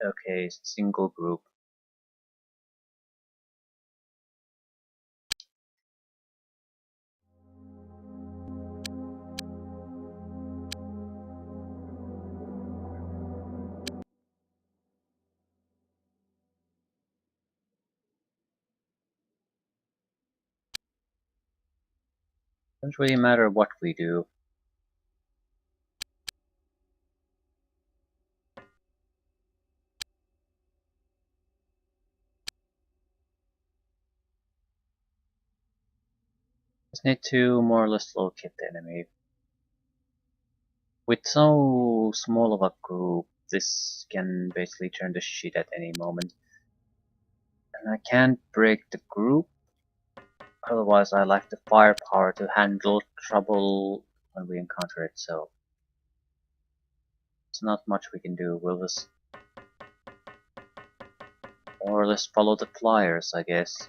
Okay, single group. Doesn't really matter what we do. Just need to more or less locate the enemy. With so small of a group, this can basically turn to shit at any moment. And I can't break the group, otherwise I lack the firepower to handle trouble when we encounter it, so it's not much we can do. We'll just more or less follow the flyers, I guess.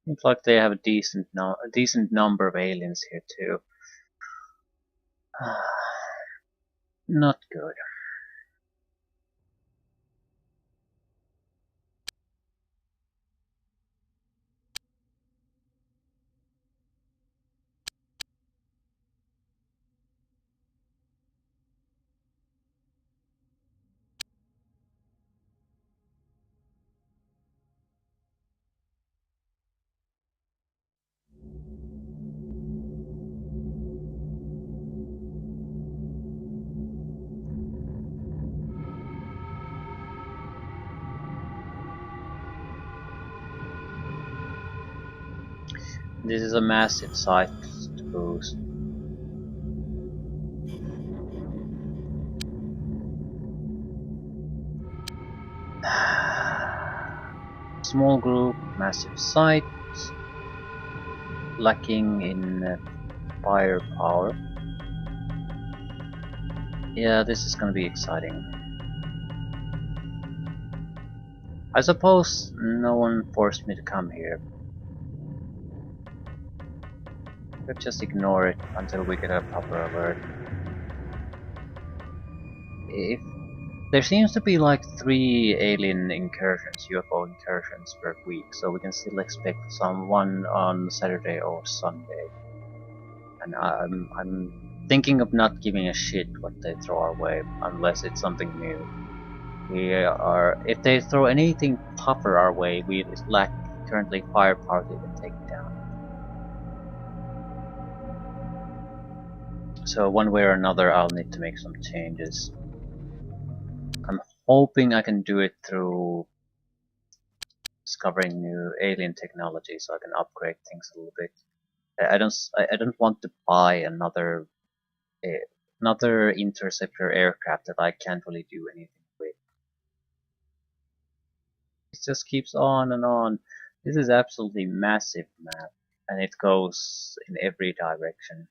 Seems like they have a decent number of aliens here too. Not good. This is a massive site to boost. Small group, massive site, lacking in firepower. Yeah, this is gonna be exciting. I suppose no one forced me to come here. Could just ignore it until we get a proper alert. If there seems to be like 3 alien incursions, UFO incursions per week, so we can still expect one on Saturday or Sunday. And I'm thinking of not giving a shit what they throw our way, unless it's something new. If they throw anything tougher our way, we lack currently firepower to even take it down. So one way or another, I'll need to make some changes. I'm hoping I can do it through discovering new alien technology, so I can upgrade things a little bit. I don't want to buy another interceptor aircraft that I can't really do anything with. It just keeps on and on. This is absolutely massive map, and it goes in every direction.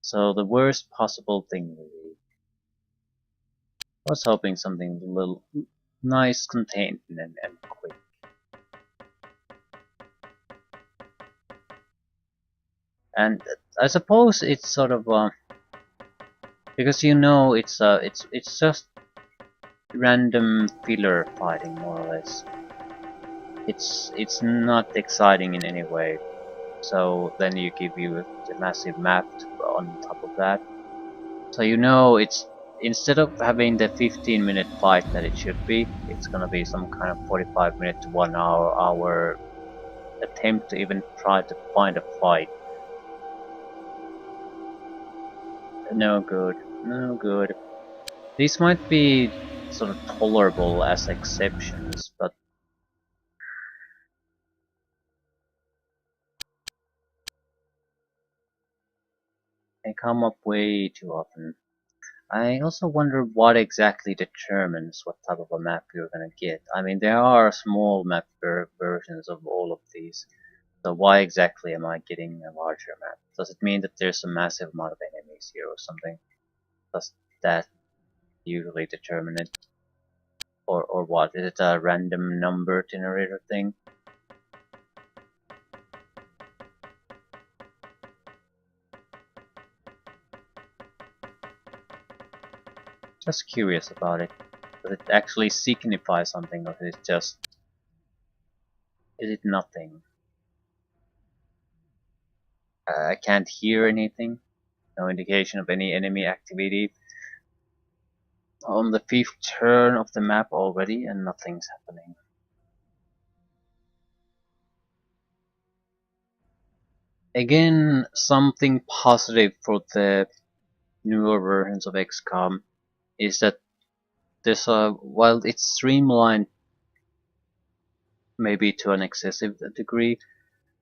So the worst possible thing really. I was hoping something a little nice, contained, and quick. And I suppose it's sort of because you know it's just random filler fighting more or less. It's not exciting in any way. So then you give you the massive map on top of that. So you know it's instead of having the 15-minute fight that it should be, it's gonna be some kind of 45-minute to 1 hour attempt to even try to find a fight. No good, no good. These might be sort of tolerable as exceptions, but they come up way too often. I also wonder what exactly determines what type of a map you're gonna get. I mean, there are small map versions of all of these, So why exactly am I getting a larger map? Does it mean that there's a massive amount of enemies here or something? Does that usually determine it? Or what? Is it a random number generator thing? Just curious about it. Does it actually signify something, or is it just... is it nothing? I can't hear anything. No indication of any enemy activity. On the 5th turn of the map already, and nothing's happening. Again, something positive for the newer versions of XCOM is that there's a, while it's streamlined maybe to an excessive degree,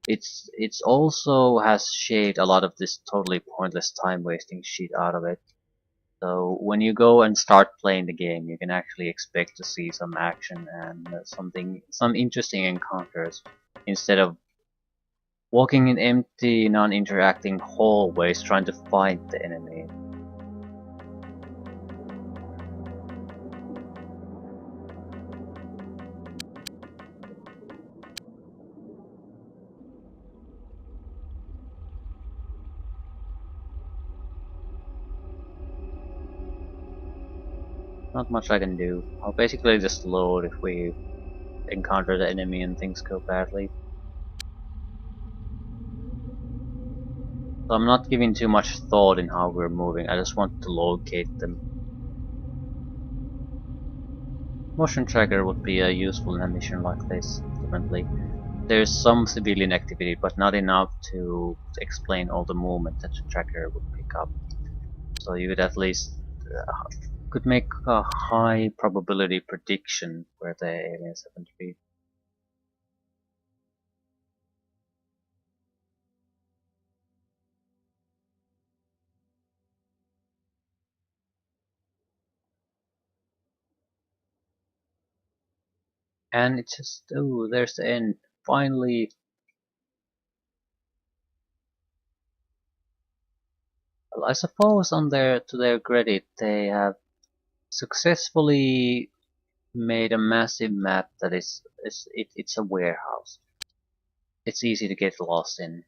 it's also has shaved a lot of this totally pointless time wasting shit out of it. So when you go and start playing the game, you can actually expect to see some action and some interesting encounters instead of walking in empty, non-interacting hallways trying to find the enemy. Not much I can do. I'll basically just load if we encounter the enemy and things go badly. So I'm not giving too much thought in how we're moving, I just want to locate them. Motion tracker would be useful in a mission like this, definitely. There's some civilian activity, but not enough to explain all the movement that the tracker would pick up. So you could at least could make a high probability prediction where the aliens happen to be. And it's just, oh, there's the end. Finally, well, I suppose on to their credit, they have successfully made a massive map that it's a warehouse. It's easy to get lost in.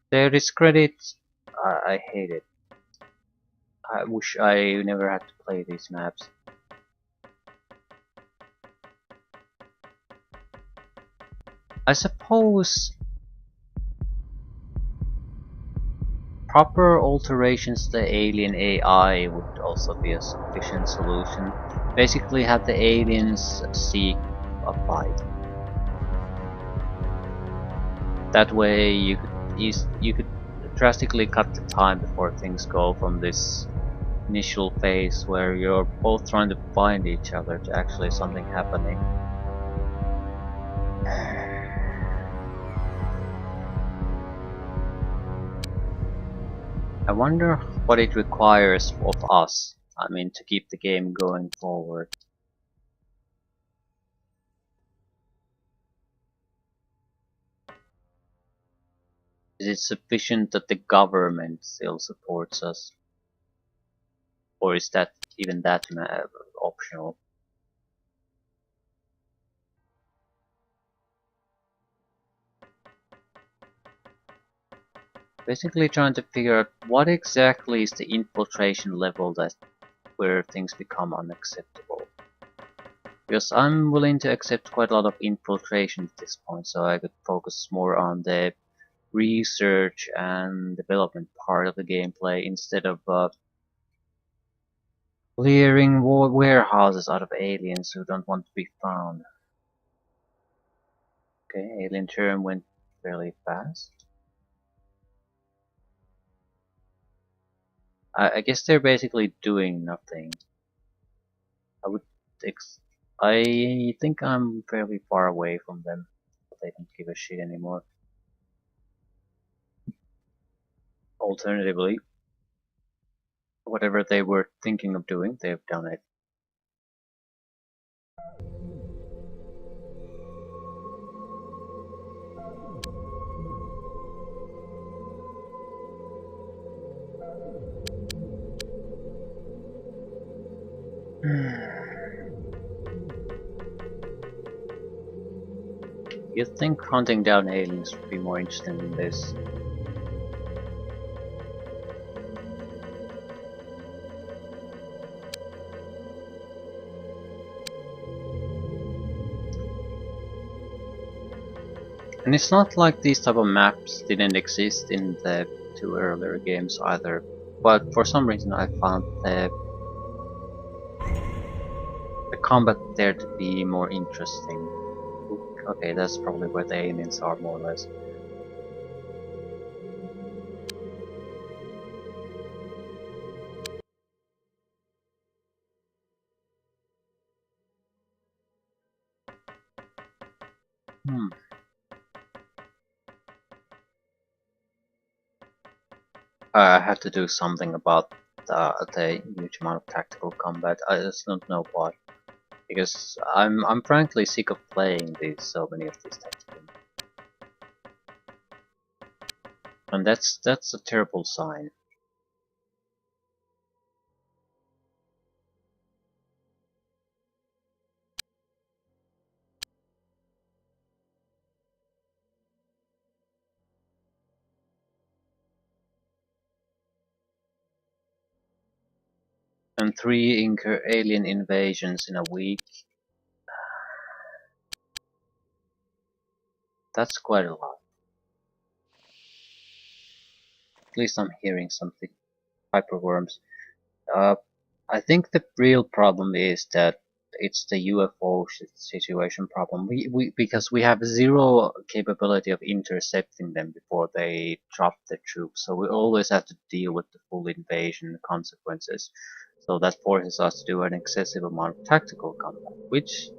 Their discredit, I hate it. I wish I never had to play these maps. I suppose proper alterations to the alien AI would also be a sufficient solution. Basically have the aliens seek a fight. That way you could drastically cut the time before things go from this initial phase where you're both trying to find each other to actually something happening. I wonder what it requires of us, I mean, to keep the game going forward. Is it sufficient that the government still supports us? Or is that even that optional? Basically trying to figure out what exactly is the infiltration level that where things become unacceptable. Because I'm willing to accept quite a lot of infiltration at this point, so I could focus more on the research and development part of the gameplay instead of clearing warehouses out of aliens who don't want to be found. Okay, alien turn went fairly fast. I guess they're basically doing nothing. I would I think I'm fairly far away from them, but they don't give a shit anymore. Alternatively, whatever they were thinking of doing, they've done it. You'd think hunting down aliens would be more interesting than this. And it's not like these type of maps didn't exist in the two earlier games either, but for some reason I found the combat there to be more interesting. Okay, that's probably where the aliens are more or less. Hmm. I had to do something about the huge amount of tactical combat. I just don't know what, because I'm frankly sick of playing so many of these types of games, and that's a terrible sign. And three alien invasions in a week. That's quite a lot. At least I'm hearing something. Hyperworms. Uh, I think the real problem is that it's the UFO situation problem. Because we have zero capability of intercepting them before they drop the troops, so we always have to deal with the full invasion consequences. So that forces us to do an excessive amount of tactical combat, which,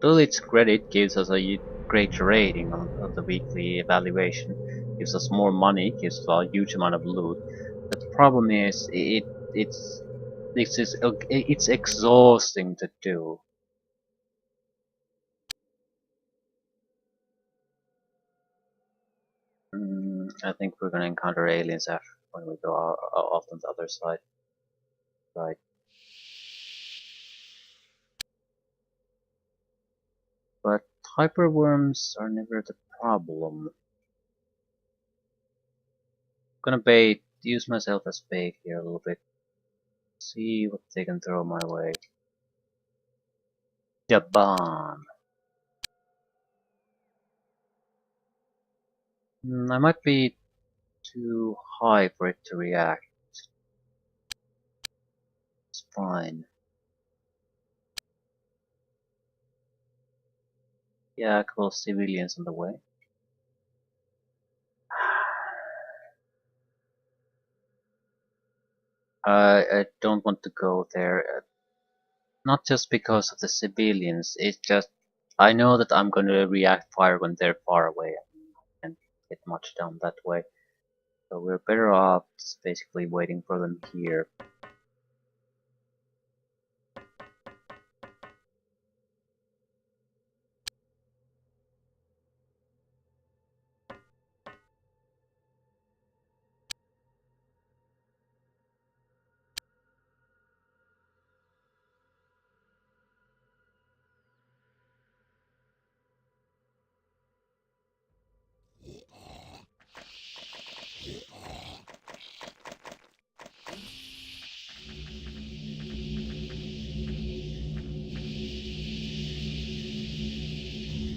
to its credit, gives us a great rating on the weekly evaluation, gives us more money, gives us a huge amount of loot. The problem is it's it's exhausting to do. I think we're gonna encounter aliens after when we go off on the other side, right? But hyperworms are never the problem. Gonna use myself as bait here a little bit. See what they can throw my way. The bomb. I might be too high for it to react. It's fine. Yeah, a couple of civilians on the way. I don't want to go there. Not just because of the civilians, it's just I know that I'm gonna react fire when they're far away and get much done that way. So we're better off just basically waiting for them here.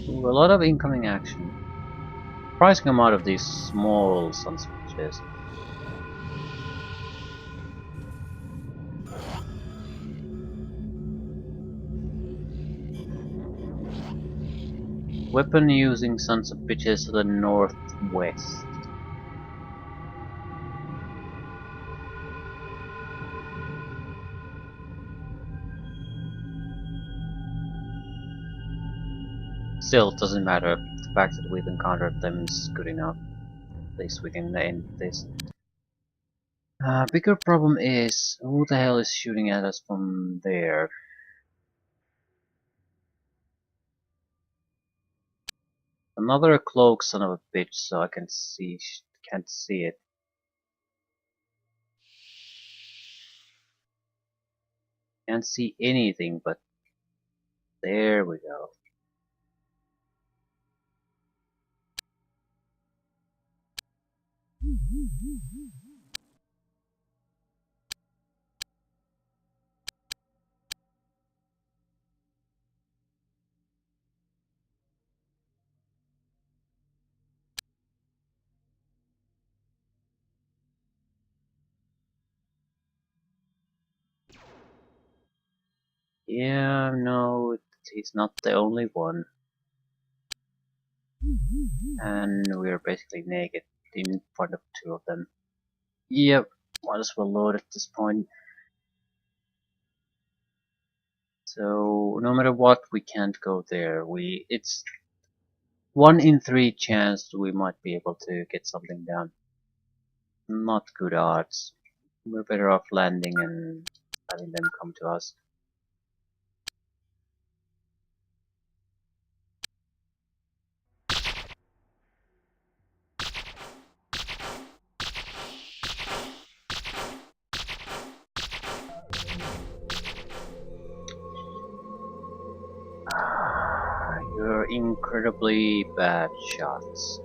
Ooh, a lot of incoming action. Surprising amount of these small sons of bitches. Weapon using sons of bitches to the northwest. Still, it doesn't matter. The fact that we've encountered them is good enough. At least we can end this. Bigger problem is who the hell is shooting at us from there? Another cloak son of a bitch, so I can't see it. Can't see anything, but there we go. Yeah, no, he's not the only one. And we're basically naked in front of two of them. Yep, might as well load at this point. So no matter what, we can't go there. It's 1 in 3 chance we might be able to get something done. Not good odds. We're better off landing and having them come to us. You're incredibly bad shots.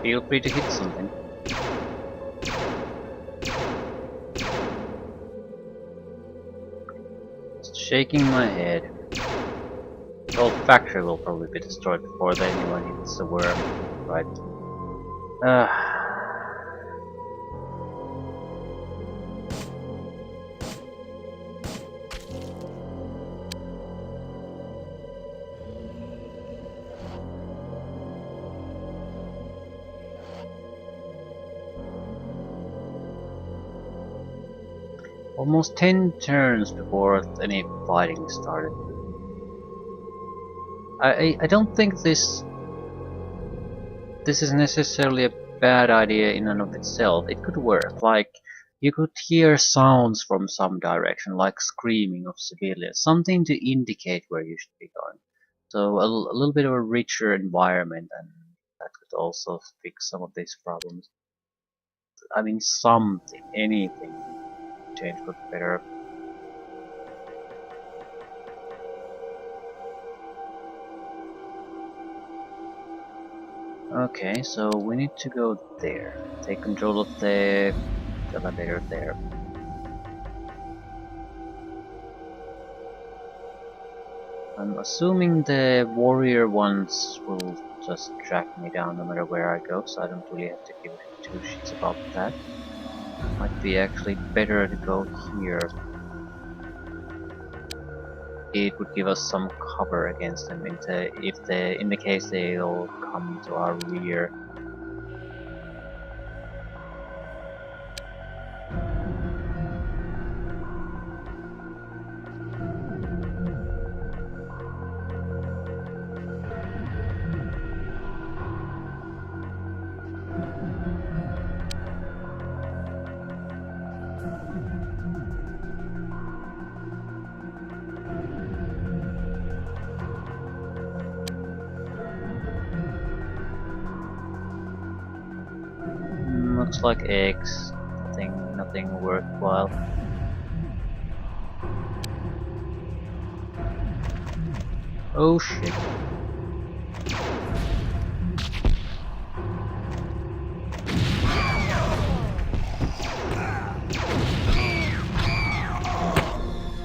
Feel free to hit something. Just shaking my head. The whole factory will probably be destroyed before anyone hits the worm. Right. Almost 10 turns before any fighting started. I don't think this is necessarily a bad idea in and of itself. It could work. Like, you could hear sounds from some direction, like screaming of civilians, something to indicate where you should be going. So a little bit of a richer environment, and that could also fix some of these problems. I mean, something, anything to change for the better. Okay, so we need to go there. Take control of the elevator there. I'm assuming the warrior ones will just track me down no matter where I go, so I don't really have to give two shits about that. Might be actually better to go here. It would give us some cover against them in the case they'll come to our rear. Looks like eggs. Nothing worthwhile. Oh shit.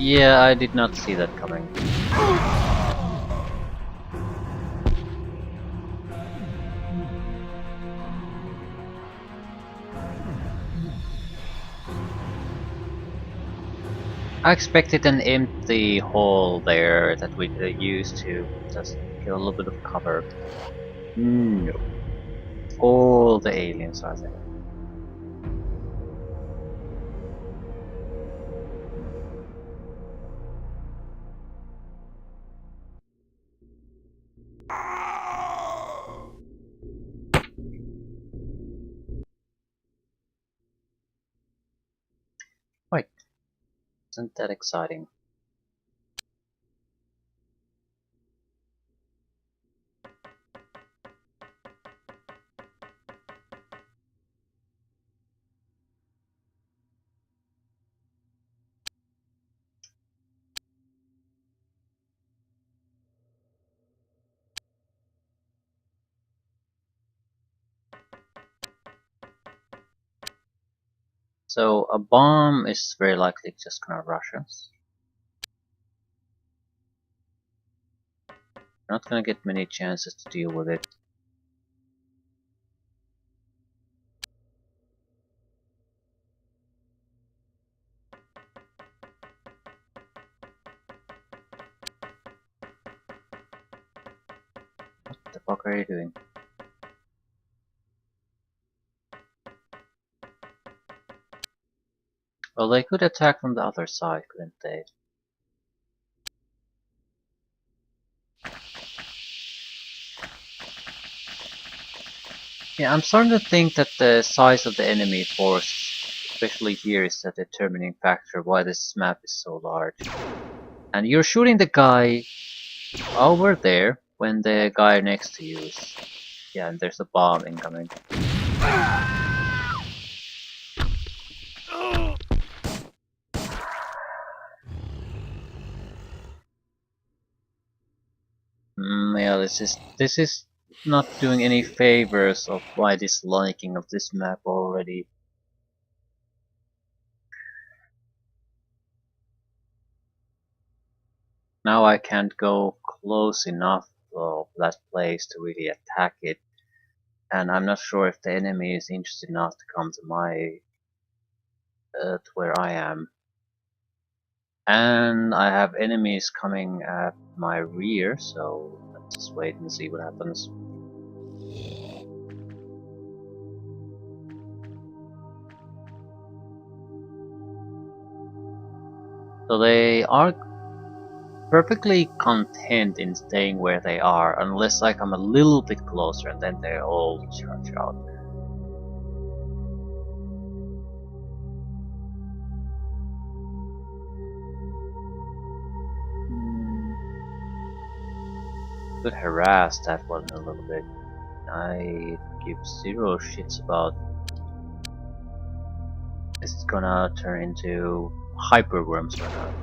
Yeah, I did not see that coming. I expected an empty hole there that we could use to just get a little bit of cover. No. All the aliens are there. Wait, isn't that exciting? So a bomb is very likely just gonna rush us. We're not gonna get many chances to deal with it. What the fuck are you doing? Well, they could attack from the other side, couldn't they? Yeah, I'm starting to think that the size of the enemy force, especially here, is the determining factor why this map is so large. And you're shooting the guy over there when the guy next to you is... Yeah, and there's a bomb incoming. Yeah, this is not doing any favors of my disliking of this map already. Now I can't go close enough of that place to really attack it, and I'm not sure if the enemy is interested enough to come to my to where I am. And I have enemies coming at my rear, so let's just wait and see what happens. So they are perfectly content in staying where they are, unless I come a little bit closer, and then they all charge out. Could harass that one a little bit. I give zero shits about this is gonna turn into hyper worms or not.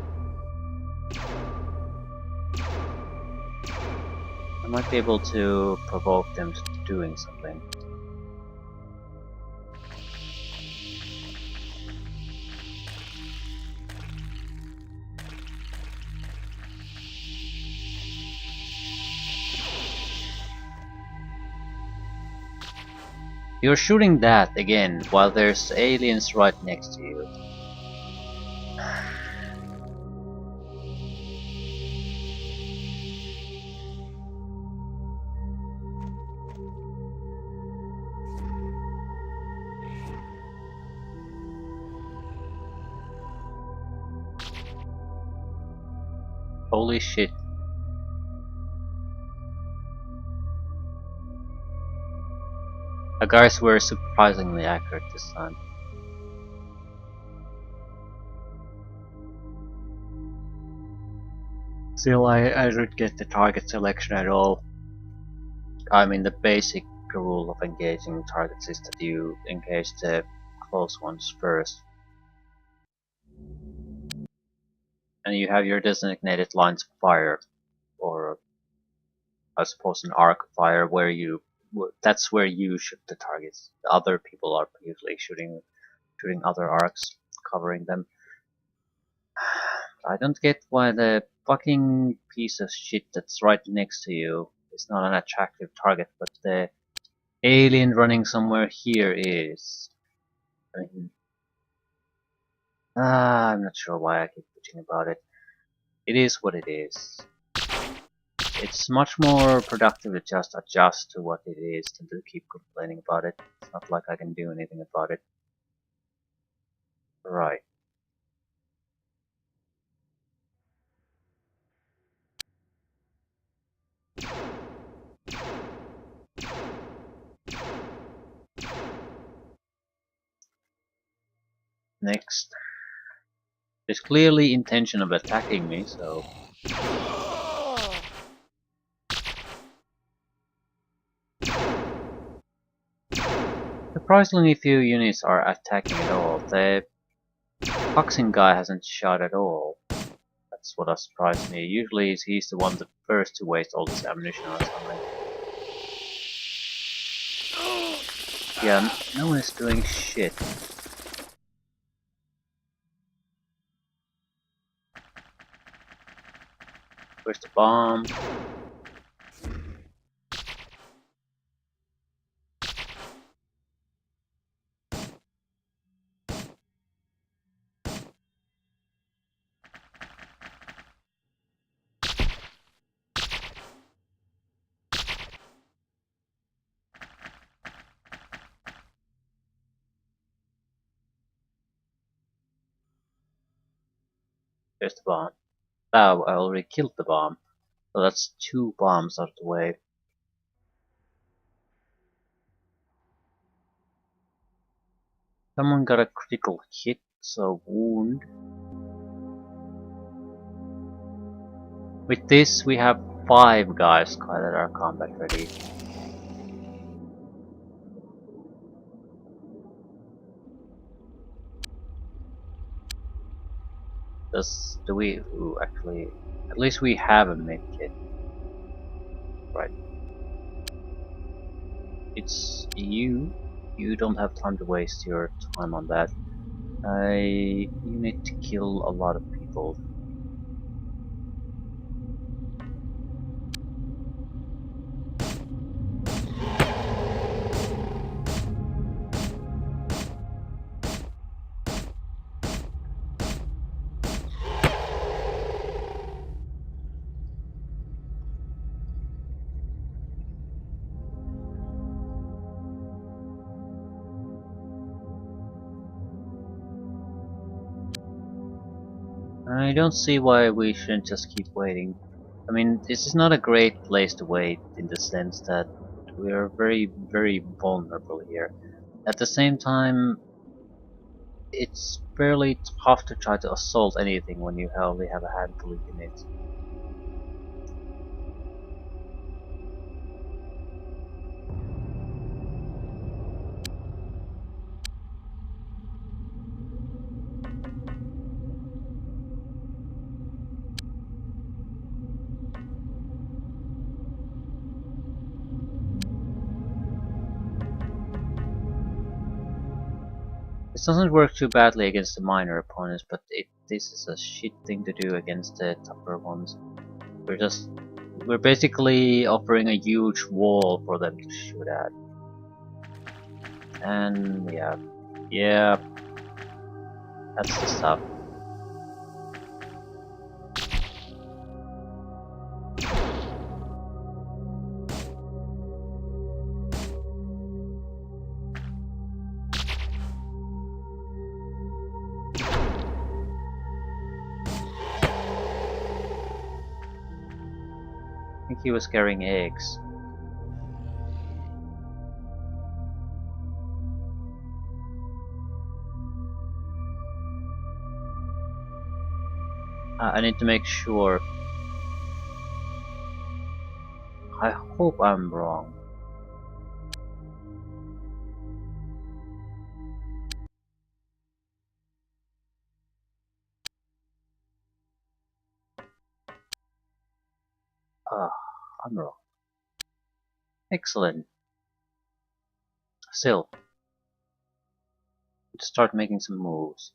I might be able to provoke them to doing something. You're shooting that again while there's aliens right next to you. Holy shit. The guys were surprisingly accurate this time. Still, I don't get the target selection at all. I mean, the basic rule of engaging targets is that you engage the close ones first. And you have your designated lines of fire, or I suppose an arc of fire, where that's where you shoot the targets. The other people are usually shooting other arcs, covering them. I don't get why the fucking piece of shit that's right next to you is not an attractive target, but the alien running somewhere here is. I mean, I'm not sure why I keep bitching about it. It is what it is. It's much more productive to just adjust to what it is than to keep complaining about it. It's not like I can do anything about it. Right. Next. There's clearly intention of attacking me, so... Surprisingly few units are attacking at all. The boxing guy hasn't shot at all. That's what has surprised me. Usually he's the one the first to waste all this ammunition or something. Yeah, no one is doing shit. Where's the bomb? There's the bomb. Oh, I already killed the bomb. So that's 2 bombs out of the way. Someone got a critical hit, so wound. With this, we have 5 guys that are combat ready. Do we? Ooh, actually, at least we have a medkit. Right. It's you. You don't have time to waste your time on that. You need to kill a lot of people. I don't see why we shouldn't just keep waiting. I mean, this is not a great place to wait in the sense that we are very, very vulnerable here. At the same time, it's fairly tough to try to assault anything when you only have a handful of units. This doesn't work too badly against the minor opponents, but this is a shit thing to do against the tougher ones. We're basically offering a huge wall for them to shoot at. And yeah, that's the stuff. I think he was carrying eggs. I need to make sure. I hope I'm wrong. Ah, I'm wrong. Excellent. Still, let's start making some moves.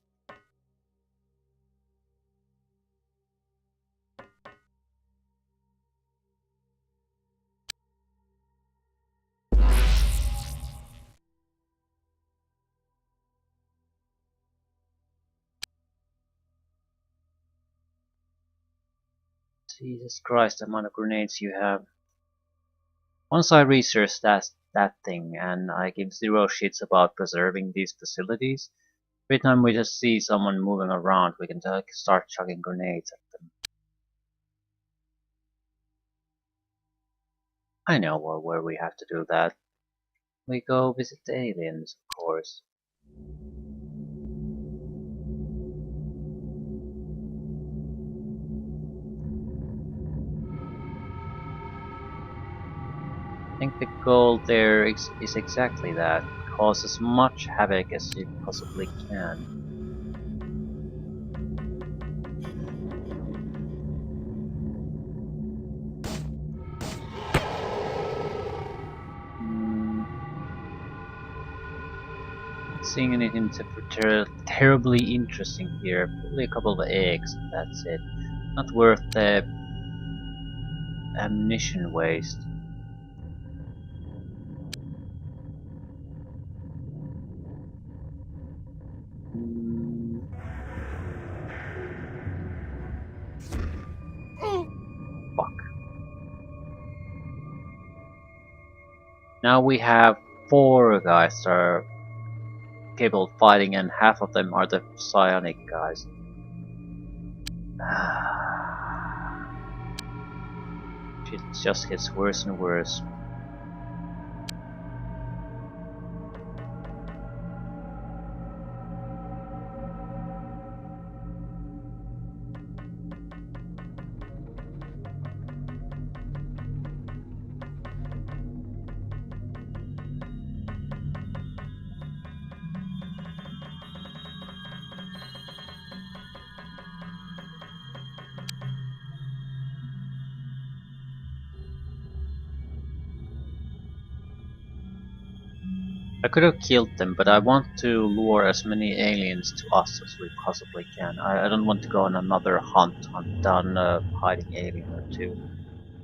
Jesus Christ, the amount of grenades you have. Once I research that thing, and I give zero shits about preserving these facilities, every time we just see someone moving around, we can start chucking grenades at them. I know where we have to do that. We go visit the aliens, of course. I think the goal there is exactly that. Cause as much havoc as you possibly can. Not seeing anything terribly interesting here. Probably a couple of eggs, that's it. Not worth the ammunition waste. Fuck. Now we have 4 guys that are capable of fighting, and half of them are the psionic guys. It just gets worse and worse. I could have killed them, but I want to lure as many aliens to us as we possibly can. I don't want to go on another hunt down a hiding alien or two.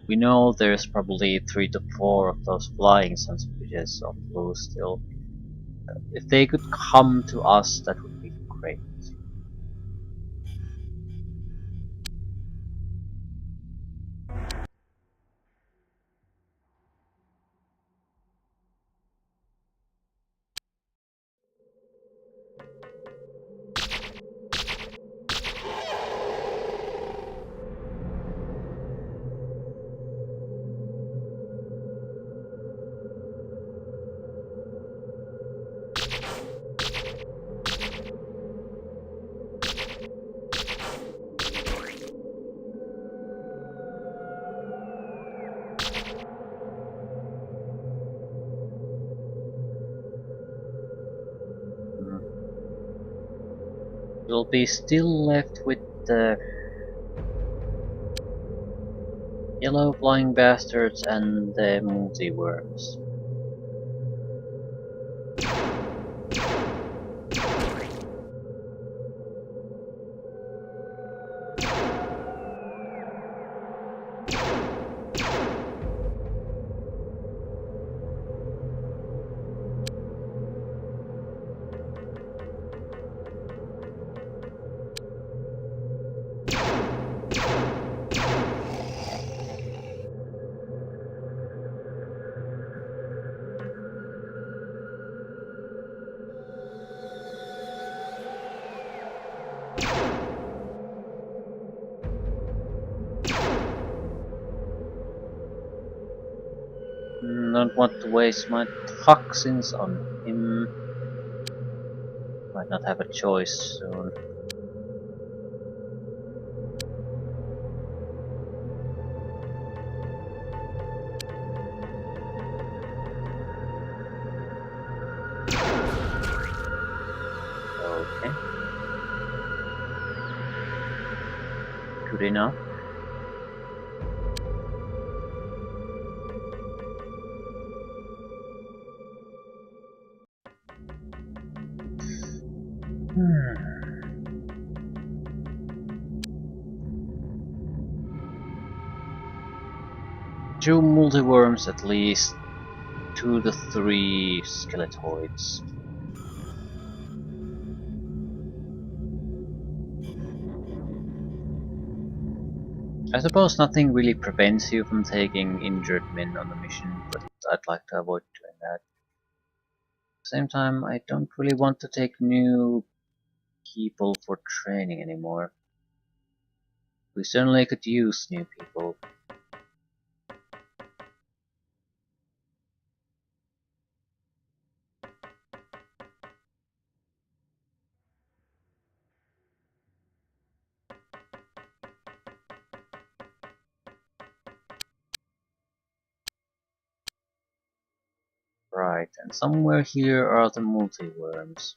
We know there's probably 3 to 4 of those flying sons of bitches on blue still. If they could come to us, that would be great. We'll be still left with the yellow flying bastards and the multi-worms. Don't want to waste my toxins on him. Might not have a choice soon. Okay. Good enough. Two multi-worms at least, 2 to 3 skeletoids. I suppose nothing really prevents you from taking injured men on the mission, but I'd like to avoid doing that. At the same time, I don't really want to take new people for training anymore. We certainly could use new people. Right, and somewhere here are the multi-worms.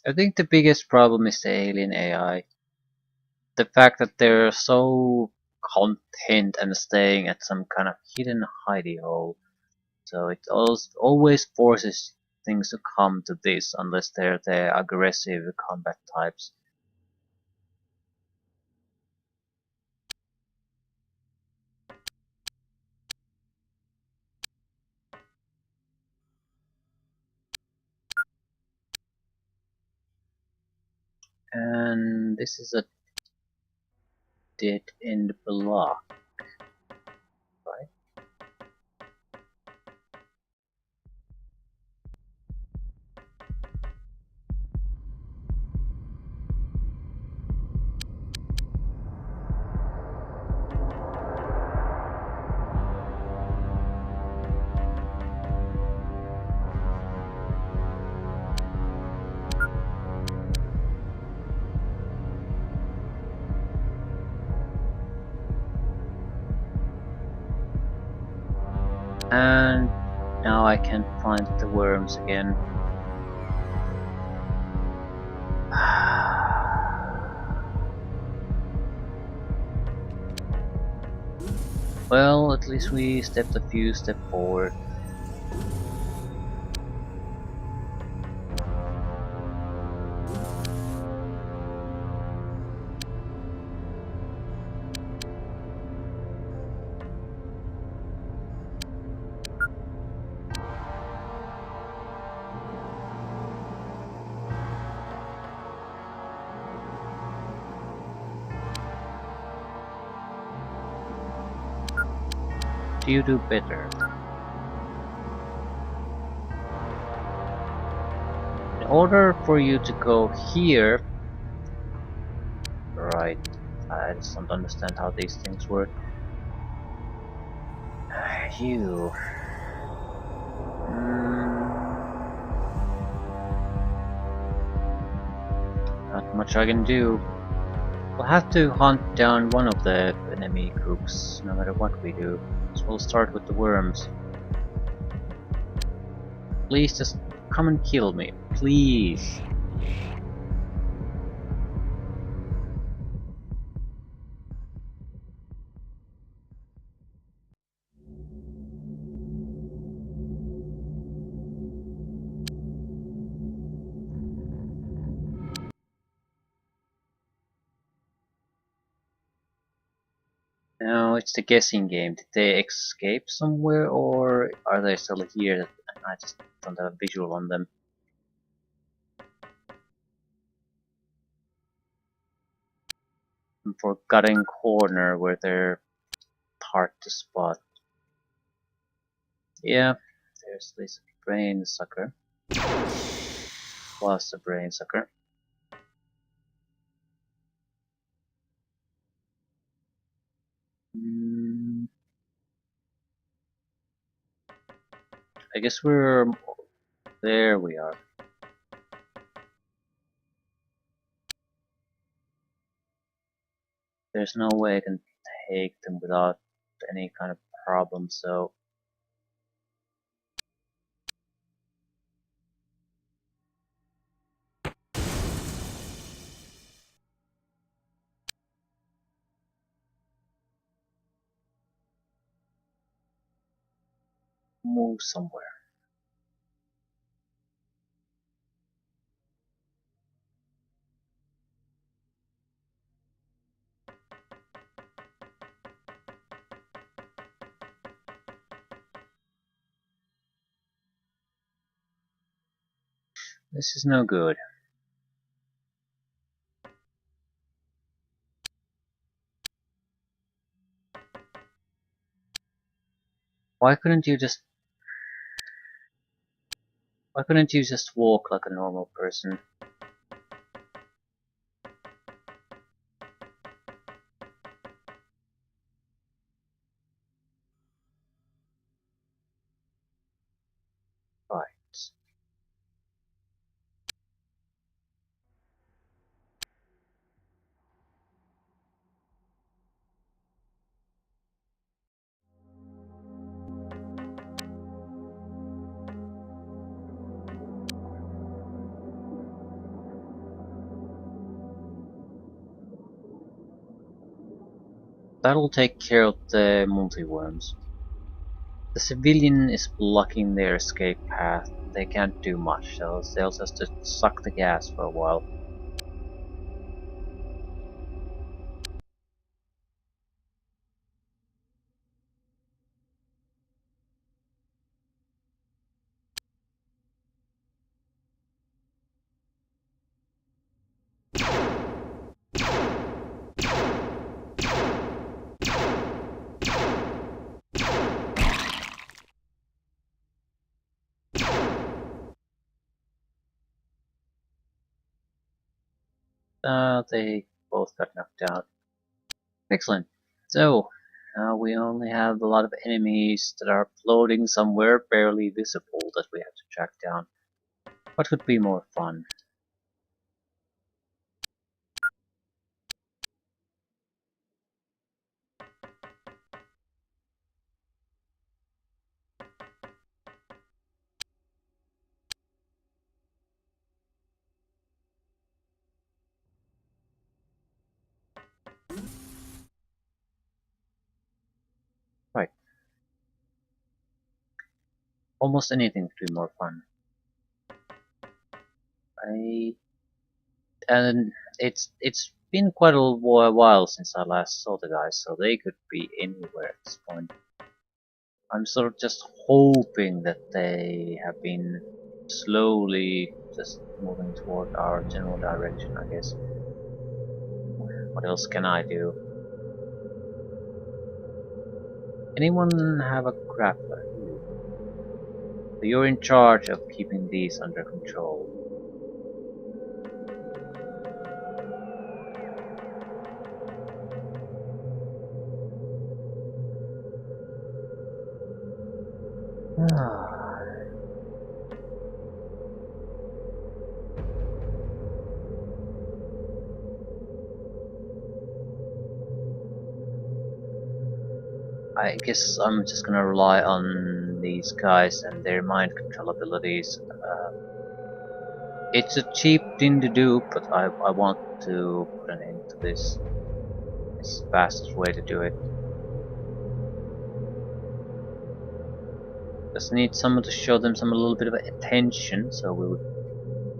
I think the biggest problem is the alien AI. The fact that they're so content and staying at some kind of hidden hidey hole. So it always forces things to come to this unless they're the aggressive combat types. And this is a dead end block, right? And now I can find the worms again. Well, at least we stepped a few steps forward. Do you do better? In order for you to go here, right? I just don't understand how these things work. You. Not much I can do. We'll have to hunt down one of the enemy groups, no matter what we do. So we'll start with the worms. Please just come and kill me. Please. Now it's the guessing game. Did they escape somewhere or are they still here? I just don't have a visual on them. Forgotten corner where they're hard to spot. Yeah, there's this brain sucker. Plus a brain sucker. I guess we're... There we are. There's no way I can take them without any kind of problem, so... move somewhere. This is no good. Why couldn't you just walk like a normal person? Right. That'll take care of the multi-worms. The civilian is blocking their escape path. They can't do much, so they'll just suck the gas for a while. They both got knocked out. Excellent. So, we only have a lot of enemies that are floating somewhere, barely visible, that we have to track down. What could be more fun? Right. Almost anything could be more fun. And it's been quite a while since I last saw the guys, so they could be anywhere at this point. I'm sort of just hoping that they have been slowly just moving toward our general direction, I guess. What else can I do? Anyone have a grappler? So you're in charge of keeping these under control. I guess I'm just gonna rely on these guys and their mind control abilities. It's a cheap thing to do, but I want to put an end to this. It's the fastest way to do it. Just need someone to show them a little bit of attention, so we would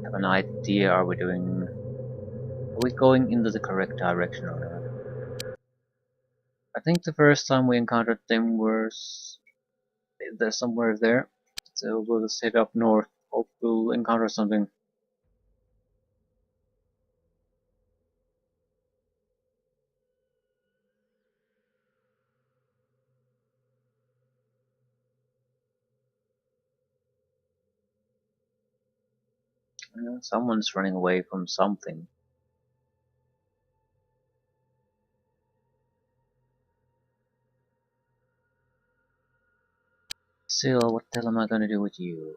have an idea. Are we going into the correct direction or not? I think the first time we encountered them was there's somewhere there. So we'll just head up north. Hope we'll encounter something. Someone's running away from something. Still, what the hell am I gonna do with you?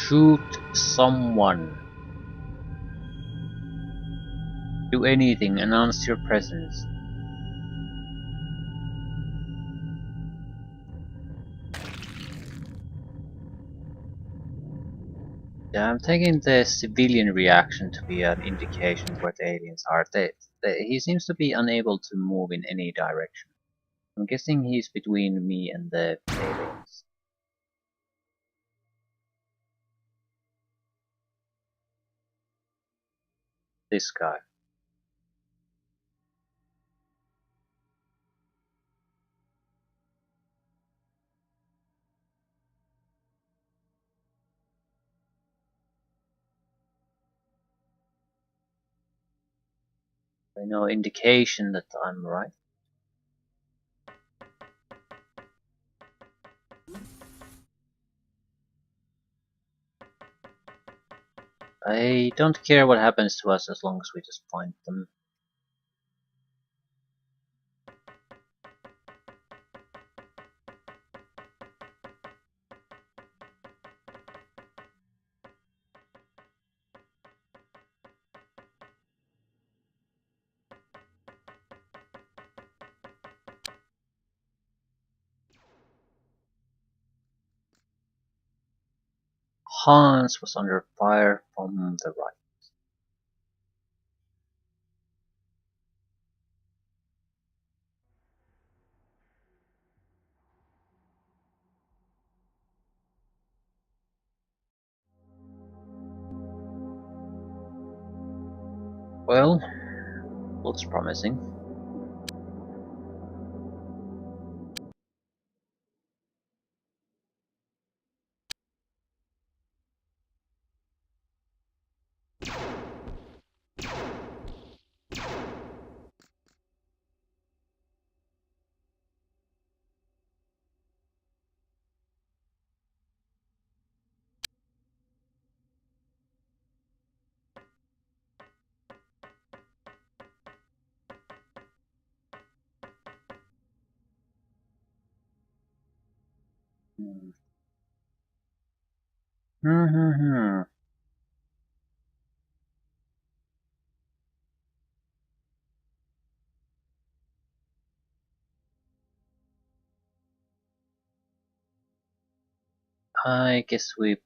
Shoot someone. Do anything, announce your presence. Yeah, I'm taking the civilian reaction to be an indication where the aliens are. He seems to be unable to move in any direction. I'm guessing he's between me and the aliens. This guy. No indication that I'm right. I don't care what happens to us as long as we just find them. Hans was under fire from the right. Well, looks promising. Hmm. Hmm. I guess we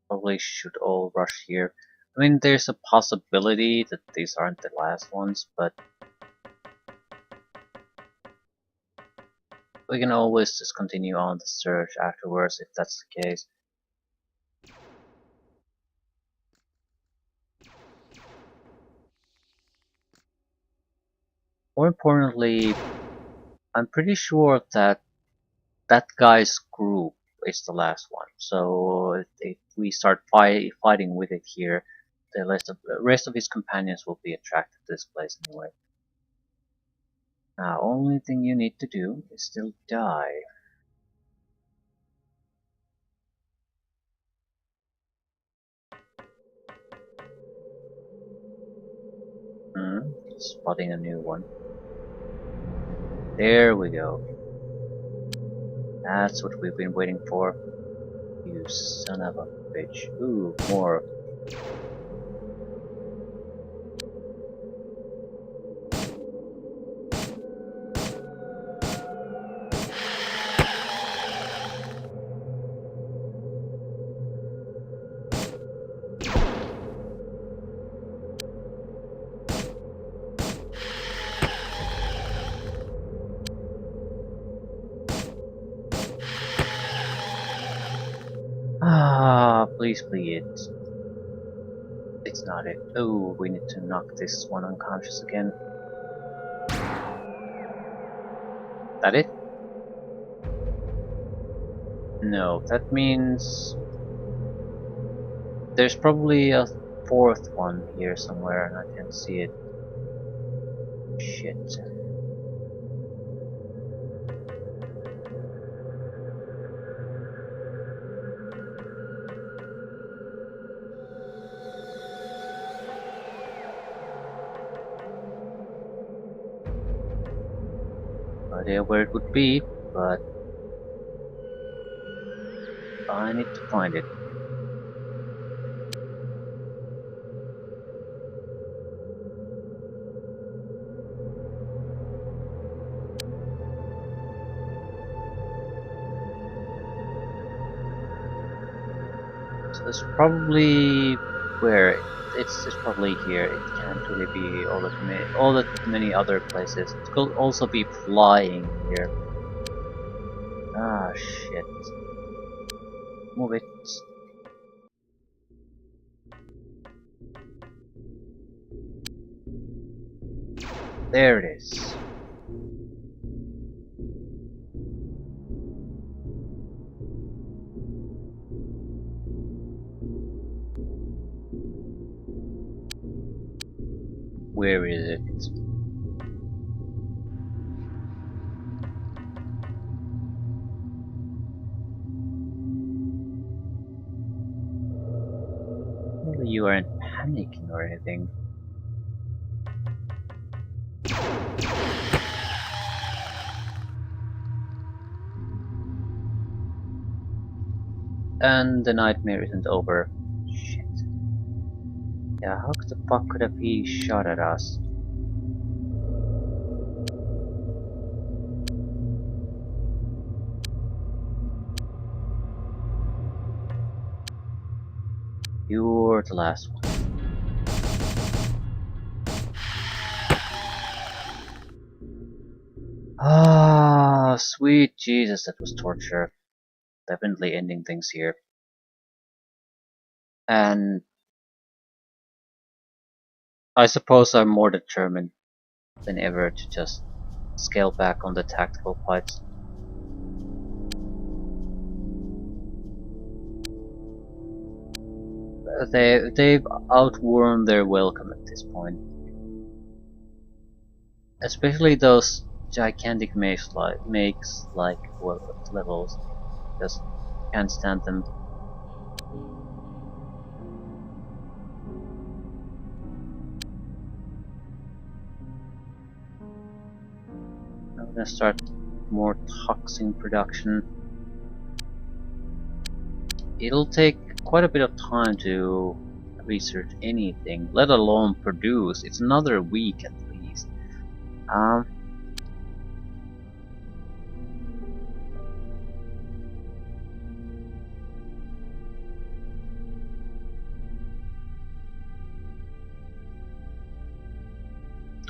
probably should all rush here. I mean, there's a possibility that these aren't the last ones, but we can always just continue on the search afterwards if that's the case. More importantly, I'm pretty sure that that guy's group is the last one. So if we start fighting with it here, the rest of his companions will be attracted to this place anyway. Now, only thing you need to do is still die. Spotting a new one. There we go. That's what we've been waiting for. You son of a bitch. Ooh, more. Ah, please be it. It's not it. Oh, we need to knock this one unconscious again. That it? No, that means there's probably a fourth one here somewhere and I can't see it. Shit. No idea where it would be, but I need to find it. it's probably where it's probably here. It can't really be all that many other places. It could also be flying here. Ah shit. Move it. There it is. Where is it? Well, you aren't panicking or anything. And the nightmare isn't over. Shit. Yeah, how the fuck could have he shot at us? You're the last one. Ah, sweet Jesus, that was torture. Definitely ending things here. And I suppose I'm more determined than ever to just scale back on the tactical fights. They've outworn their welcome at this point. Especially those gigantic makes like well levels. Just can't stand them. I'm gonna start more toxin production. It'll take quite a bit of time to research anything, let alone produce. It's another week at least.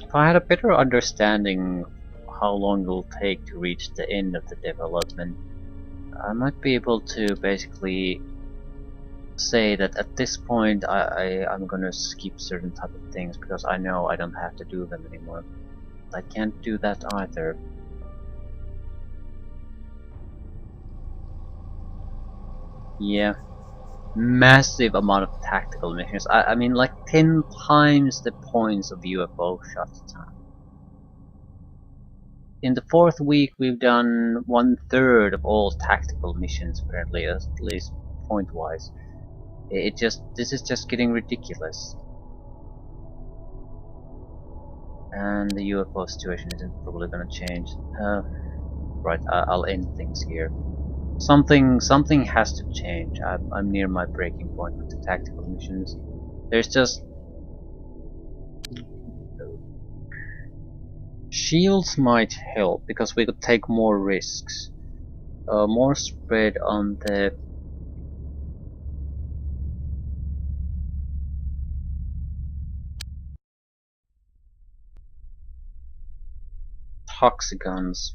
If I had a better understanding how long it will take to reach the end of the development, I might be able to basically say that at this point I'm gonna skip certain type of things because I know I don't have to do them anymore. I can't do that either. Yeah, massive amount of tactical missions. I mean like 10 times the points of the UFO shot time. In the fourth week we've done 1/3 of all tactical missions apparently, at least point wise. This is just getting ridiculous. And the UFO situation isn't probably gonna change. Right, I'll end things here. Something has to change. I'm near my breaking point with the tactical missions. There's just shields might help because we could take more risks. More spread on the toxicons.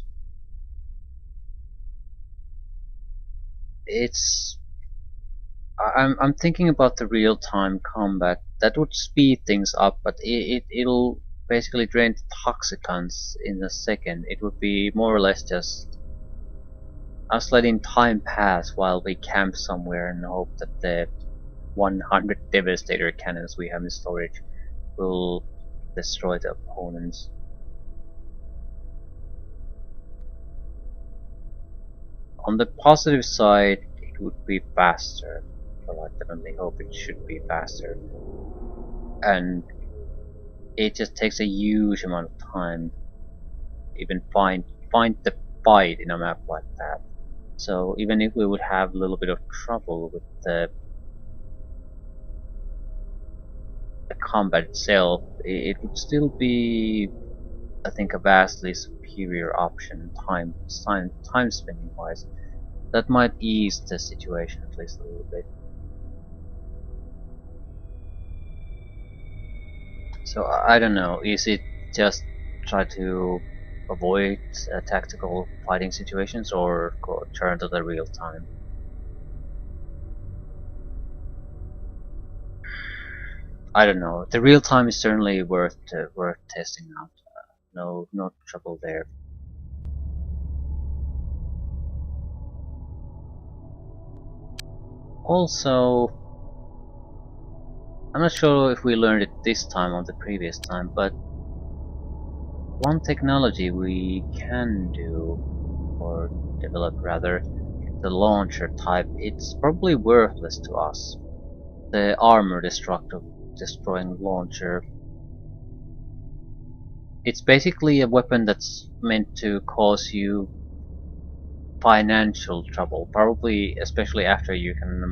I'm thinking about the real-time combat. That would speed things up, but it'll basically drain the toxicants in a second. It would be more or less just us letting time pass while we camp somewhere and hope that the 100 Devastator cannons we have in storage will destroy the opponents. On the positive side, it would be faster. Well, I definitely hope it should be faster. And it just takes a huge amount of time even find the fight in a map like that. So even if we would have a little bit of trouble with the combat itself, it would still be, I think, a vastly superior option time spending wise. That might ease the situation at least a little bit. So I don't know. Is it just try to avoid tactical fighting situations or turn to the real time? I don't know. The real time is certainly worth testing out. No trouble there. Also, I'm not sure if we learned it this time or the previous time, but one technology we can do, or develop rather, the launcher type, it's probably worthless to us. The armor destructive destroying launcher. It's basically a weapon that's meant to cause you financial trouble, probably especially after you can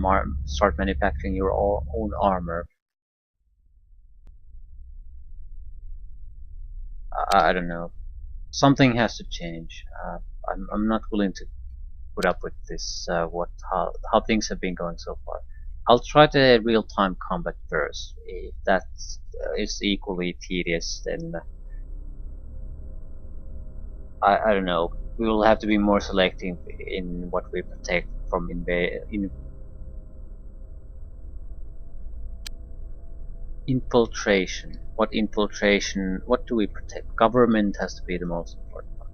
start manufacturing your own armor. I don't know. Something has to change. I'm not willing to put up with this. How things have been going so far. I'll try the real-time combat first. If that is equally tedious, then I don't know. We will have to be more selective in what we protect from infiltration. What infiltration? What do we protect? Government has to be the most important one.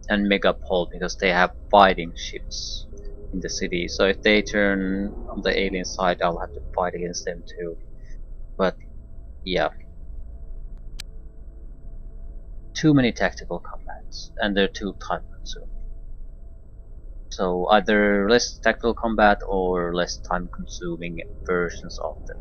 And Megapol, because they have fighting ships in the city. So if they turn on the alien side, I'll have to fight against them too. But yeah, too many tactical combats, and they're too time consuming. So either less tactical combat or less time consuming versions of them.